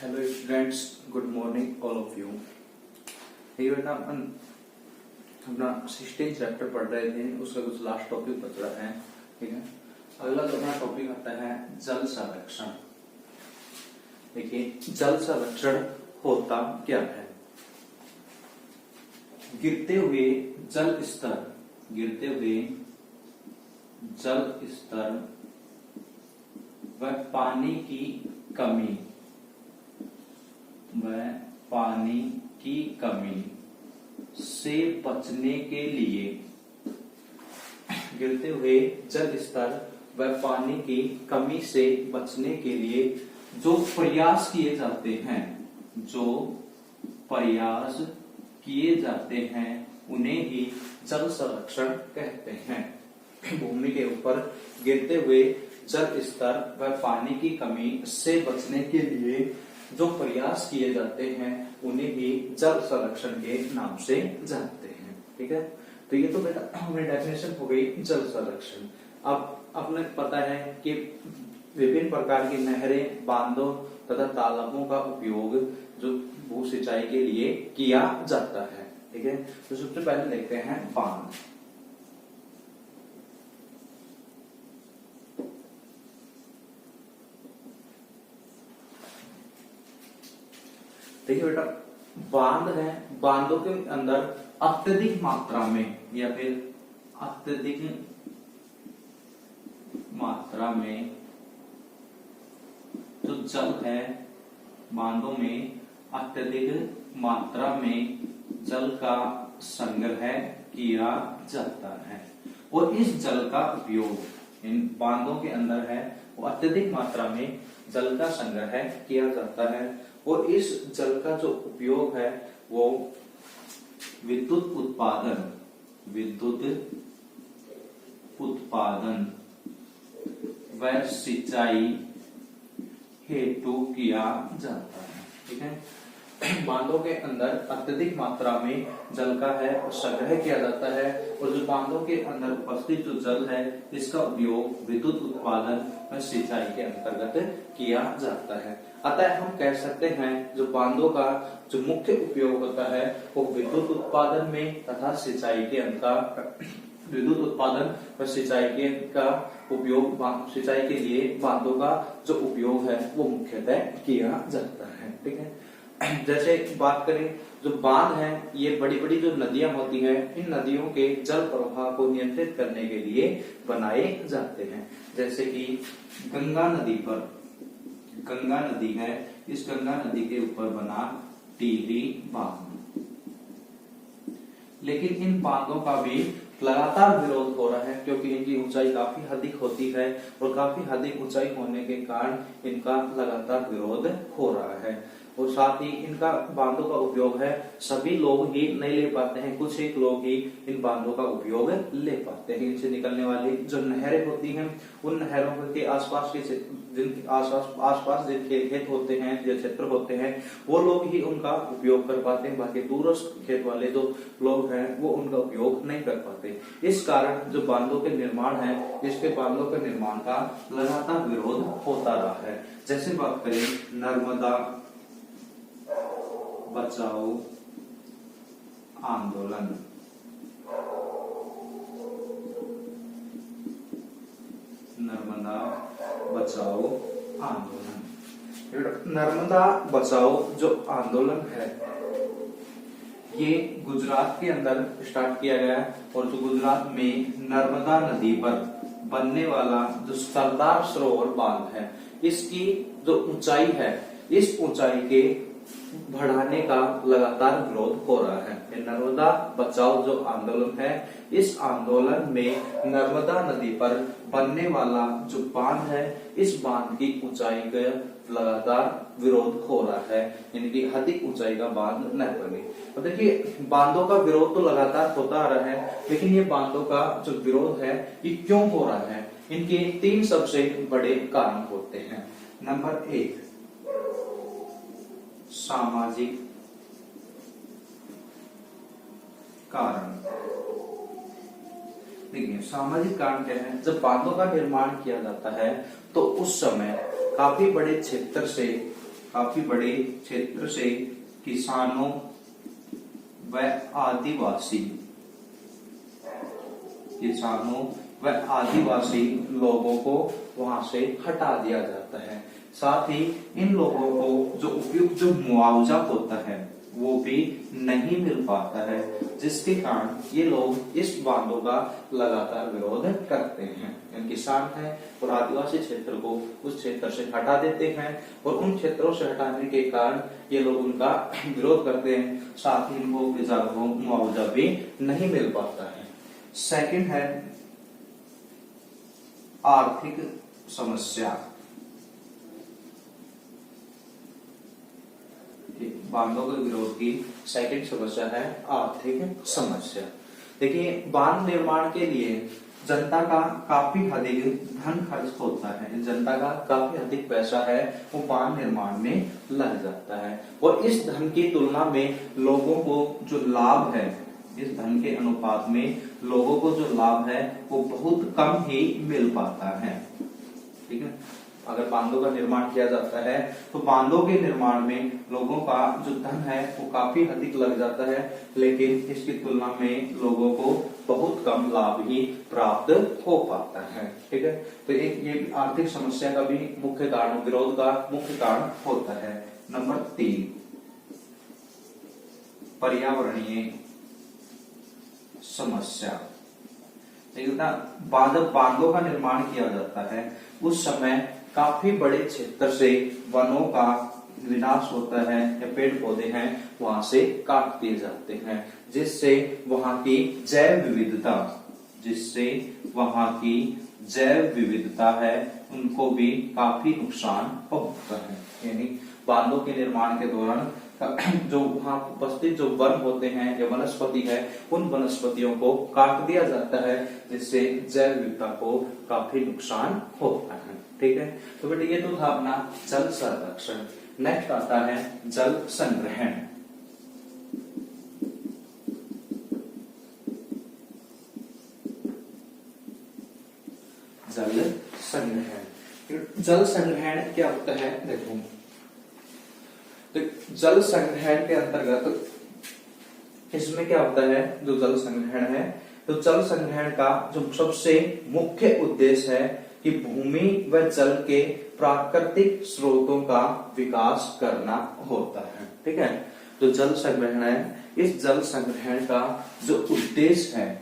Hello students, good morning all of you. ये बेटा अपन अपना 16 चैप्टर पढ़ रहे थे, उसका कुछ लास्ट टॉपिक बच रहा है। ठीक है, अगला जो अपना टॉपिक आता है जल संरक्षण। देखिए, जल संरक्षण होता क्या है। गिरते हुए जल स्तर व पानी की कमी से बचने के लिए, गिरते हुए जल स्तर व पानी की कमी से बचने के लिए जो प्रयास किए जाते हैं उन्हें ही जल संरक्षण कहते हैं। भूमि के ऊपर गिरते हुए जल स्तर व पानी की कमी से बचने के लिए जो प्रयास किए जाते हैं उन्हें ही जल संरक्षण के नाम से जानते हैं। ठीक है, तो ये तो बेटा हमारी डेफिनेशन हो गई जल संरक्षण। अब अपने पता है कि विभिन्न प्रकार की नहरें, बांधों तथा तालाबों का उपयोग जो भू सिंचाई के लिए किया जाता है। ठीक है, तो सबसे पहले देखते हैं बांध। देखिए बेटा, बांध है, बांधों के अंदर अत्यधिक मात्रा में या फिर अत्यधिक मात्रा में जो जल है, बांधों में अत्यधिक मात्रा में जल का संग्रह किया जाता है और इस जल का उपयोग इन बांधों के अंदर है वो अत्यधिक मात्रा में जल का संग्रह किया जाता है और इस जल का जो उपयोग है वो विद्युत उत्पादन व सिंचाई हेतु किया जाता है। ठीक है, बांधों के अंदर अत्यधिक मात्रा में जल का है संग्रह किया जाता है और जो बांधों के अंदर उपस्थित जो जल है इसका उपयोग विद्युत उत्पादन व सिंचाई के अंतर्गत किया जाता है। अतः हम कह सकते हैं जो बांधों का जो मुख्य उपयोग होता है वो विद्युत उत्पादन में तथा सिंचाई के विद्युत उत्पादन व सिंचाई के का उपयोग, सिंचाई के लिए बांधों का जो उपयोग है वो मुख्यतः किया जाता है। ठीक है, जैसे बात करें जो बांध है ये बड़ी बड़ी जो नदियां होती हैं, इन नदियों के जल प्रवाह को नियंत्रित करने के लिए बनाए जाते हैं। जैसे कि गंगा नदी है, इस गंगा नदी के ऊपर बना टीली बांध, लेकिन इन बांधों का भी लगातार विरोध हो रहा है क्योंकि इनकी ऊंचाई काफी अधिक होती है और काफी अधिक ऊंचाई होने के कारण इनका लगातार विरोध हो रहा है। और साथ ही इनका बांधों का उपयोग है सभी लोग ही नहीं ले पाते हैं, कुछ एक लोग ही इन बांधों का उपयोग ले पाते हैं। इनसे निकलने वाली जो नहरें होती हैं उन नहरों के आसपास के आसपास जिनके खेत होते हैं, जो क्षेत्र होते हैं, वो लोग ही उनका उपयोग कर पाते हैं। बाकी दूरस्थ खेत वाले जो लोग हैं वो उनका उपयोग नहीं कर पाते। इस कारण जो बांधों के निर्माण है, इसके बांधों के निर्माण का लगातार विरोध होता रहा है। जैसे बात करें नर्मदा बचाओ आंदोलन, नर्मदा बचाओ आंदोलन। नर्मदा बचाओ जो आंदोलन है ये गुजरात के अंदर स्टार्ट किया गया और जो गुजरात में नर्मदा नदी पर बनने वाला जो सरदार सरोवर बांध है, इसकी जो ऊंचाई है, इस ऊंचाई के बढ़ाने का लगातार विरोध हो रहा है। नर्मदा बचाओ जो आंदोलन है, इस आंदोलन में नर्मदा नदी पर बनने वाला जो बांध है, इस बांध की ऊंचाई का लगातार विरोध हो रहा है। इनकी अधिक ऊंचाई का बांध न बने। तो देखिए, बांधों का विरोध तो लगातार होता आ रहा है, लेकिन ये बांधों का जो विरोध है ये क्यों हो रहा है, इनके 3 सबसे बड़े कारण होते हैं। नंबर 1, सामाजिक कारण। देखिए, सामाजिक कारण क्या है। जब बांधों का निर्माण किया जाता है तो उस समय काफी बड़े क्षेत्र से काफी बड़े क्षेत्र से किसानों व आदिवासी लोगों को वहां से हटा दिया जाता है। साथ ही इन लोगों को जो उपयुक्त जो मुआवजा होता है वो भी नहीं मिल पाता है, जिसके कारण ये लोग इस बांधों का लगातार विरोध करते हैं। किसान है और आदिवासी क्षेत्र को उस क्षेत्र से हटा देते हैं और उन क्षेत्रों से हटाने के कारण ये लोग उनका विरोध करते हैं। साथ ही इनको किसानों को मुआवजा भी नहीं मिल पाता है। सेकंड है आर्थिक समस्या। बांधों के विरोध की सेकंड समस्या है आर्थिक समस्या। देखिए, बांध निर्माण के लिए जनता का काफी अधिक धन खर्च होता है, जनता का काफी अधिक पैसा है वो बांध निर्माण में लग जाता है और इस धन की तुलना में लोगों को जो लाभ है, इस धन के अनुपात में लोगों को जो लाभ है वो बहुत कम ही मिल पाता है। ठीक है, अगर बांधों का निर्माण किया जाता है तो बांधों के निर्माण में लोगों का जो धन है वो काफी अधिक लग जाता है, लेकिन इसकी तुलना में लोगों को बहुत कम लाभ ही प्राप्त हो पाता है। ठीक है, तो एक ये आर्थिक समस्या का भी मुख्य कारण, विरोध का मुख्य कारण होता है। नंबर 3, पर्यावरणीय समस्या। बांधों का निर्माण किया जाता है उस समय काफी बड़े क्षेत्र से वनों का विनाश होता है या पेड़ पौधे हैं वहां से काट दिए जाते हैं, जिससे वहां की जैव विविधता है उनको भी काफी नुकसान पहुंचता है। यानी बांधों के निर्माण के दौरान जो वहां उपस्थित जो वन होते हैं या वनस्पति है उन वनस्पतियों को काट दिया जाता है, जिससे जैव विविधता को काफी नुकसान होता है। ठीक है, तो बेटे ये तो था अपना जल संरक्षण। नेक्स्ट आता है जल संग्रहण। जल संग्रहण क्या होता है? देखो, तो जल संग्रहण के अंतर्गत इसमें क्या होता है? जो जल संग्रहण है, तो जल संग्रहण का जो सबसे मुख्य उद्देश्य है कि भूमि व जल के प्राकृतिक स्रोतों का विकास करना होता है। ठीक है, तो जल संग्रहण है, इस जल संग्रहण का जो उद्देश्य है,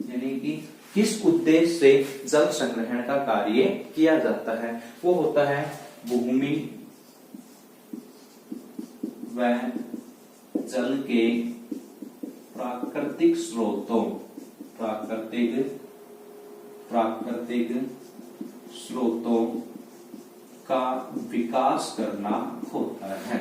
यानी कि किस उद्देश्य से जल संग्रहण का कार्य किया जाता है, वो होता है भूमि व जल के प्राकृतिक स्रोतों का विकास करना होता है।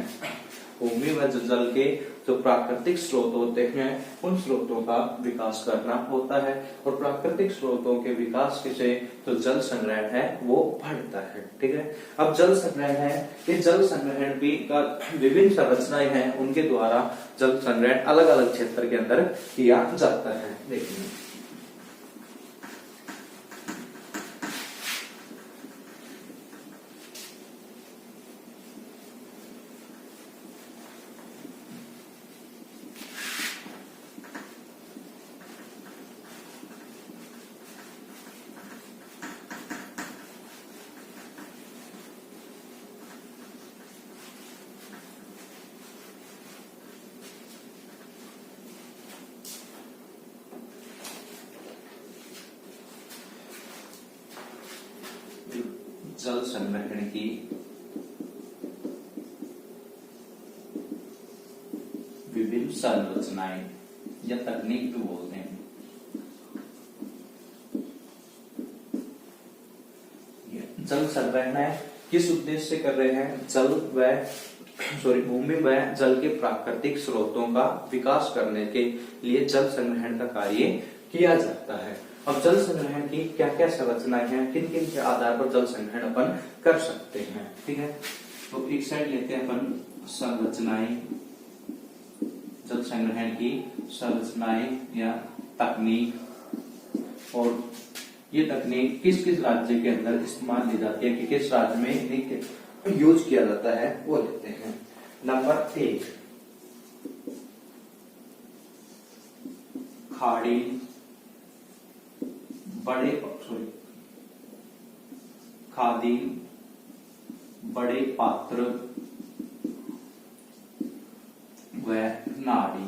भूमि व जल के जो प्राकृतिक स्रोत होते हैं उन स्रोतों का विकास करना होता है, और प्राकृतिक स्रोतों के विकास से जो जल संग्रहण है वो बढ़ता है। ठीक है, अब जल संग्रहण है, इस जल संग्रहण भी का विभिन्न संरचनाएं हैं, उनके द्वारा जल संग्रहण अलग अलग क्षेत्र के अंदर किया जाता है। देखिए, जल संग्रहण की विभिन्न संरचनाएं या तकनीक भी बोलते हैं। जल संग्रहण है, किस उद्देश्य से कर रहे हैं? भूमि व जल के प्राकृतिक स्रोतों का विकास करने के लिए जल संग्रहण का कार्य किया जाता है। अब जल संग्रहण की क्या क्या संरचनाएं हैं, किन किन के आधार पर जल संग्रहण अपन कर सकते हैं। ठीक है, तो एक साइड लेते हैं अपन संरचनाएं, जल संग्रहण की संरचनाएं या तकनीक, और ये तकनीक किस किस राज्य के अंदर इस्तेमाल ली जाती है, कि किस राज्य में इन्हें यूज किया जाता है, वो लेते हैं। नंबर 1, खाड़ी, खादी, बड़े पात्र व नाड़ी।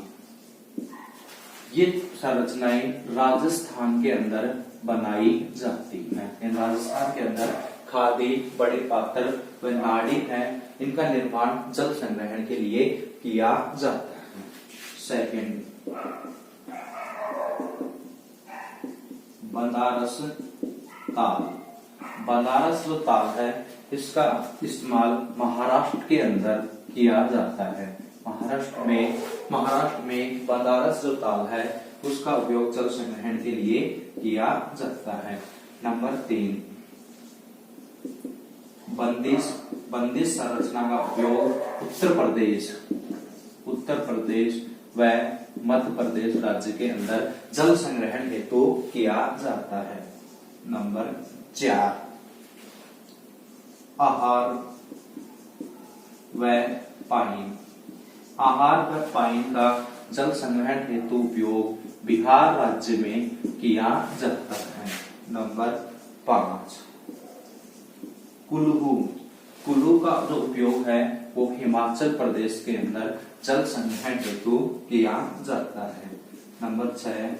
ये संरचनाएं राजस्थान के अंदर बनाई जाती हैं। राजस्थान के अंदर खादी, बड़े पात्र व नाड़ी है, इनका निर्माण जल संग्रहण के लिए किया जाता है। सेकंड, बनारस ताल। बनारस जो ताल है, इसका इस्तेमाल महाराष्ट्र के अंदर किया जाता है। महाराष्ट्र में बनारस जो ताल है, उसका उपयोग जल संग्रहण के लिए किया जाता है। नंबर 3, बंदिश संरचना का उपयोग उत्तर प्रदेश व मध्य प्रदेश राज्य के अंदर जल संग्रहण हेतु किया जाता है। नंबर 4, आहार व पानी। आहार व पानी का जल संग्रहण हेतु उपयोग बिहार राज्य में किया जाता है। नंबर 5, कुल्लू का जो उपयोग है वो हिमाचल प्रदेश के अंदर जल संग्रहण हेतु किया जाता है। नंबर 6,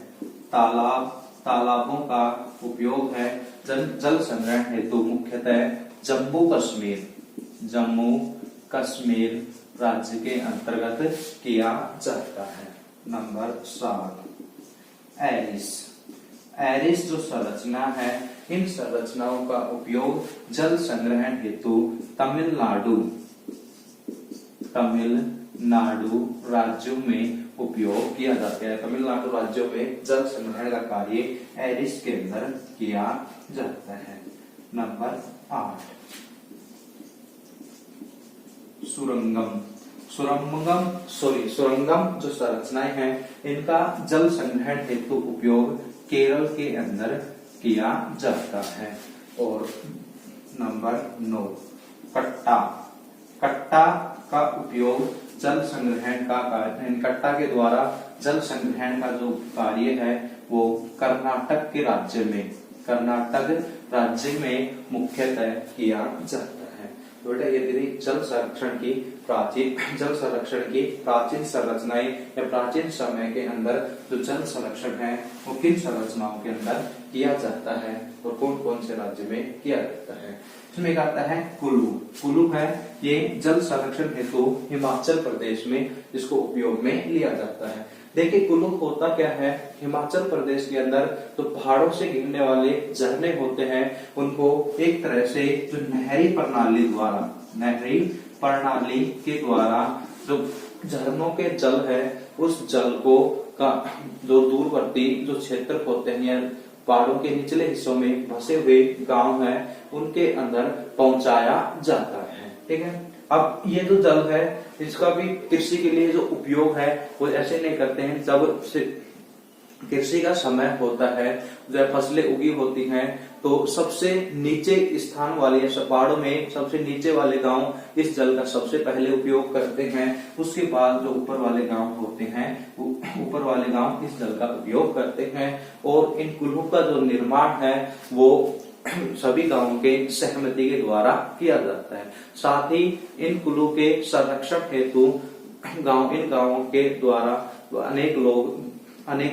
तालाबों का उपयोग है जल संग्रहण हेतु मुख्यतः जम्मू कश्मीर राज्य के अंतर्गत किया जाता है। नंबर 7, एरिस जो संरचना है, इन संरचनाओं का उपयोग जल संग्रहण हेतु तमिलनाडु राज्यों में उपयोग किया जाता है। तमिलनाडु राज्यों में जल संग्रहण का कार्य एरिस के अंदर किया जाता है। नंबर 8, सुरंगम जो संरचनाएं हैं, इनका जल संग्रहण हेतु उपयोग केरल के अंदर किया जाता है। और नंबर 9, कट्टा का उपयोग जल संग्रहण का कार्य, कट्टा के द्वारा जल संग्रहण का जो कार्य है वो कर्नाटक राज्य में मुख्यतः किया जाता है। तो बेटा ये थी जल संरक्षण की प्राचीन संरचनाएं या प्राचीन समय के अंदर जो जल संरक्षण है वो किन संरचनाओं के अंदर किया जाता है और कौन कौन से राज्य में किया जाता है। इसमें एक आता है कुल्लू है, ये जल संरक्षण हेतु हिमाचल प्रदेश में इसको उपयोग में लिया जाता है। देखिए कुल्लू होता क्या है, हिमाचल प्रदेश के अंदर तो पहाड़ों से गिरने वाले झरने होते हैं, उनको एक तरह से जो नहरी प्रणाली के द्वारा जो झरनों के जल है, उस जल को का जो दूरवर्ती जो क्षेत्र होते हैं या पहाड़ों के निचले हिस्सों में बसे हुए गांव हैं, उनके अंदर पहुंचाया जाता है। ठीक है, अब ये जो जल है इसका भी कृषि के लिए जो उपयोग है वो ऐसे नहीं करते हैं। जब कृषि का समय होता है, जब फसलें उगी होती हैं, तो सबसे नीचे स्थान वाले पहाड़ों में सबसे नीचे वाले गांव इस जल का सबसे पहले उपयोग करते हैं। उसके बाद जो ऊपर वाले गांव होते हैं, ऊपर वाले गांव इस जल का उपयोग करते हैं। और इन कुल्लू का जो निर्माण है वो सभी गांवों के सहमति के द्वारा किया जाता है। साथ ही इन कुल्लू के संरक्षण हेतु इन गांवों के द्वारा अनेक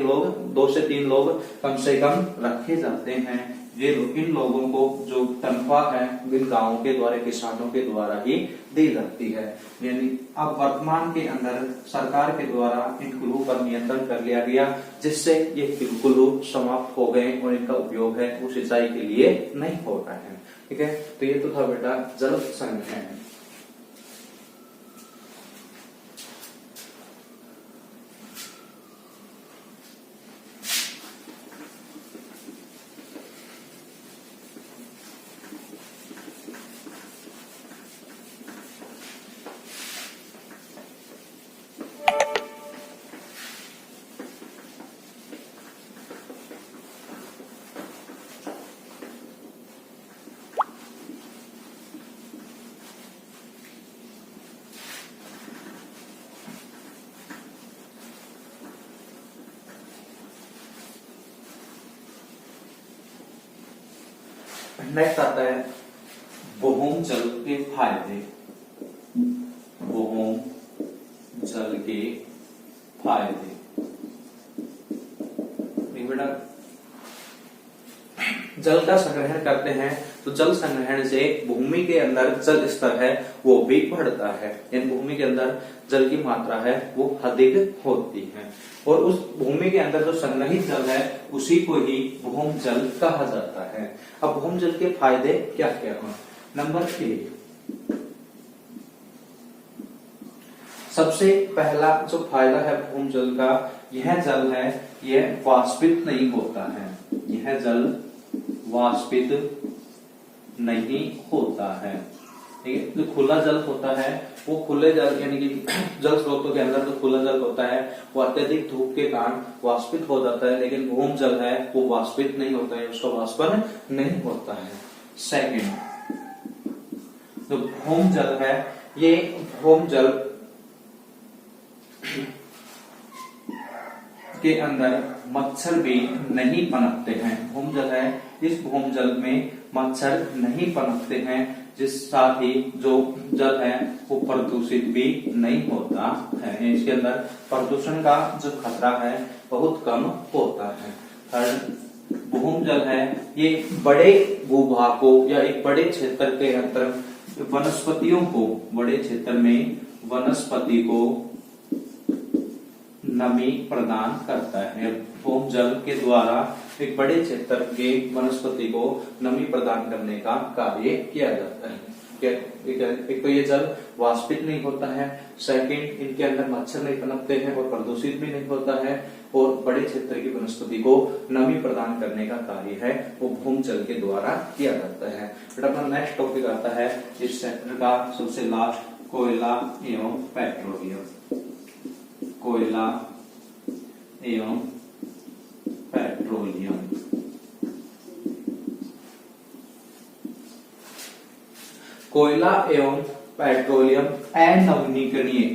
लोग 2 से 3 लोग कम से कम रखे जाते हैं। इन लोगों को जो तनख्वाह है इन गांवों के द्वारा, किसानों के द्वारा ही दी जाती है। यानी अब वर्तमान के अंदर सरकार के द्वारा इन कुल्लू पर नियंत्रण कर लिया गया, जिससे ये कुल्लू समाप्त हो गए और इनका उपयोग है वो सिंचाई के लिए नहीं हो रहा है। ठीक है, तो ये तो था बेटा जल संग्रहण। नेक्स्ट आता है बोहम जल के फायदे। बोहम जल के फायदे। बेटा जल का संग्रहण करते हैं तो जल संग्रहण से भूमि के अंदर जल स्तर है वो भी बढ़ता है, यानी भूमि के अंदर जल की मात्रा है वो अधिक होती है, और उस भूमि के अंदर जो संग्रहित जल है उसी को ही भूम जल कहा जाता है। अब भूम जल के फायदे क्या क्या हैं? नंबर 1, सबसे पहला जो फायदा है भूम जल का, यह जल है यह वाष्पित नहीं होता है। यह जल वाष्पित नहीं होता है, ठीक है। जो खुला जल होता है वो खुले जल यानी कि जल स्रोतों के अंदर जो खुला जल होता है वो अत्यधिक धूप के कारण वाष्पित हो जाता है, लेकिन भूम जल है वो वाष्पित नहीं होता है, उसका वाष्पन नहीं होता है। सेकंड, जो भूम जल है ये भूम जल के अंदर मच्छर भी नहीं पनपते हैं। भूम जल है, इस भूम जल में मच्छर नहीं पनपते हैं, जिस साथ ही जो जल है वो प्रदूषित भी नहीं होता है। इसके अंदर प्रदूषण का जो खतरा है बहुत कम होता है। थर्ड, भूम जल है ये बड़े भूभागों या एक बड़े क्षेत्र के अंदर वनस्पतियों को, बड़े क्षेत्र में वनस्पति को नमी प्रदान करता है। भूम जल के द्वारा एक बड़े क्षेत्र के वनस्पति को नमी प्रदान करने का कार्य किया जाता है। एक तो ये जल वाष्पित नहीं होता है, सेकंड इनके अंदर मच्छर नहीं पनपते हैं और प्रदूषित भी नहीं होता है, और बड़े क्षेत्र की वनस्पति को नमी प्रदान करने का कार्य है वो भूम जल के द्वारा किया जाता है। फिर अपना नेक्स्ट टॉपिक आता है इस चैप्टर का सबसे लास्ट, कोयला एवं पेट्रोलियम। कोयला एवं पेट्रोलियम। कोयला एवं पेट्रोलियम अनवीनीकरणीय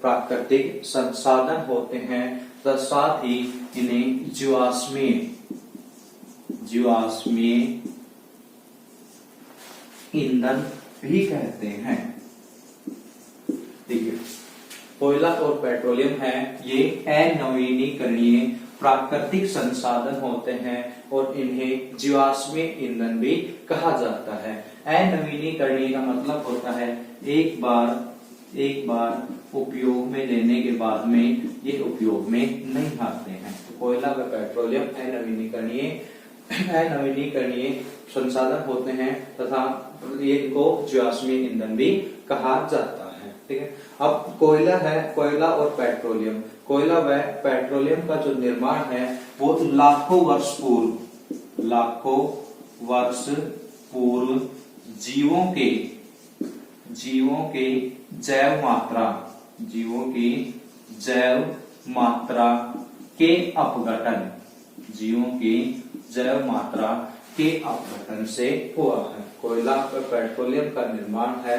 प्राकृतिक संसाधन होते हैं, तथा साथ ही इन्हें जीवाश्मीय ईंधन भी कहते हैं। ठीक है, कोयला और पेट्रोलियम है ये अनवीनीकरणीय प्राकृतिक संसाधन होते हैं और इन्हें जीवाश्मीय ईंधन भी कहा जाता है। अनवीनीकरणीय का मतलब होता है एक बार उपयोग में लेने के बाद में ये उपयोग में नहीं आते हैं। तो कोयला व पेट्रोलियम अनवीनीकरणीय संसाधन होते हैं तथा इनको जीवाश्मीय ईंधन भी कहा जाता है। ठीक है, अब कोयला और पेट्रोलियम, कोयला व पेट्रोलियम का जो निर्माण है वो लाखों वर्ष पूर्व जीवों की जैव मात्रा के अपघटन से हुआ है। कोयला व पेट्रोलियम का निर्माण है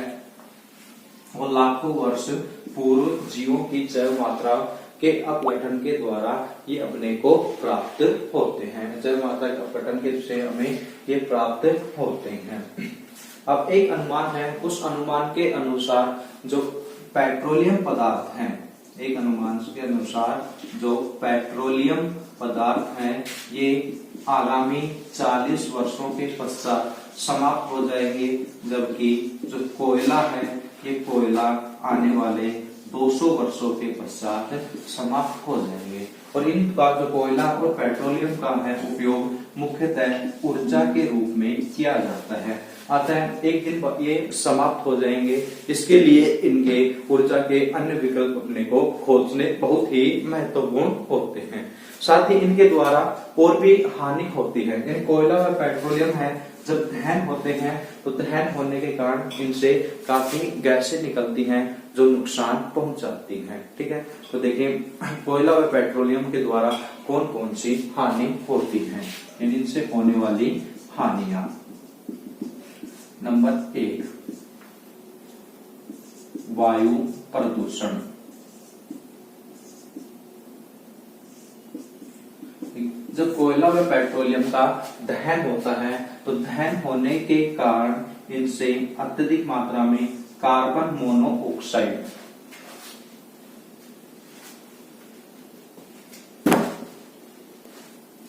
वो लाखों वर्ष पूर्व जीवों की जैव मात्रा के अपघटन के द्वारा ये अपने को प्राप्त होते हैं। जैव मात्रा के अपघटन के से हमें ये प्राप्त होते हैं। अब एक अनुमान है, उस अनुमान के अनुसार जो पेट्रोलियम पदार्थ हैं, एक अनुमान के अनुसार जो पेट्रोलियम पदार्थ हैं ये आगामी 40 वर्षों के पश्चात समाप्त हो जाएंगे, जबकि जो कोयला है ये कोयला आने वाले 200 वर्षों के पश्चात समाप्त हो जाएंगे। और इनका जो कोयला और पेट्रोलियम का है उपयोग मुख्यतः ऊर्जा के रूप में किया जाता है। अतः एक दिन ये समाप्त हो जाएंगे, इसके लिए इनके ऊर्जा के अन्य विकल्प अपने को खोजने बहुत ही महत्वपूर्ण होते हैं। साथ ही इनके द्वारा और भी हानि होती है। यानी कोयला और पेट्रोलियम है जब दहन होते हैं तो दहन होने के कारण इनसे काफी गैसें निकलती हैं जो नुकसान पहुंचाती हैं। ठीक है, तो देखिए कोयला और पेट्रोलियम के द्वारा कौन कौन सी हानि होती है, इनसे होने वाली हानियां। नंबर 1, वायु प्रदूषण। जब कोयला व पेट्रोलियम का दहन होता है तो दहन होने के कारण इनसे अत्यधिक मात्रा में कार्बन मोनोऑक्साइड